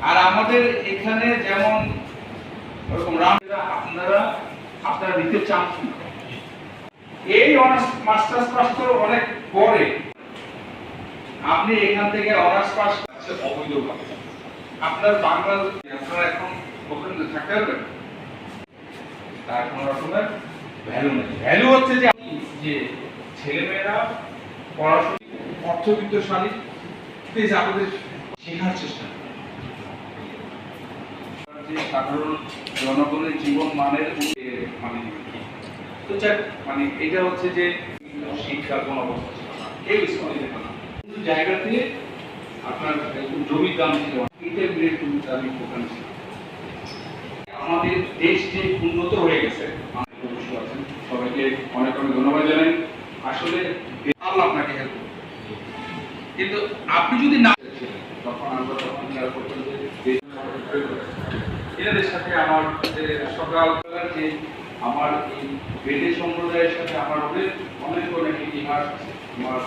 আর আমাদের এখানে যেমন ওরকম আপনারা আপনারা নিতে চান এই অনার্স মাস্টার্স পাস তো অনেক পরে আপনি এখান থেকে অনার্স পাস করছেন অবৈধভাবে আপনার বাংলা আপনারা এখন ওখানে থাকতে পারবেন তার কোনো রকমের ভ্যালু নেই ভ্যালু হচ্ছে যে ছেলেমেয়েরা পড়াশোনা অর্থবিত্তশালী প্লিজ আমাদের শেখার চেষ্টা যে সাধারণ জনগণের জীবন মানের মানে তো মানে এটা হচ্ছে যে শিক্ষা কোন অবস্থা ছিল না এই জায়গাতে আপনার জমির দাম ছিল ইন্টারমিডিয়েট জমির দাম ওখানে ছিল আমাদের দেশ যে উন্নত হয়ে গেছে সবাইকে অনেক অনেক ধন্যবাদ জানাই আসলে আল্লাহ আপনাকে হেল্প করবে কিন্তু আপনি যদি না তখন আমরা তখন খেয়াল করতেন যে এনাদের সাথে আমার সকালবেলার যে আমার এই বেদে সম্প্রদায়ের সাথে আমার অনেক অনেক ইতিহাস আমার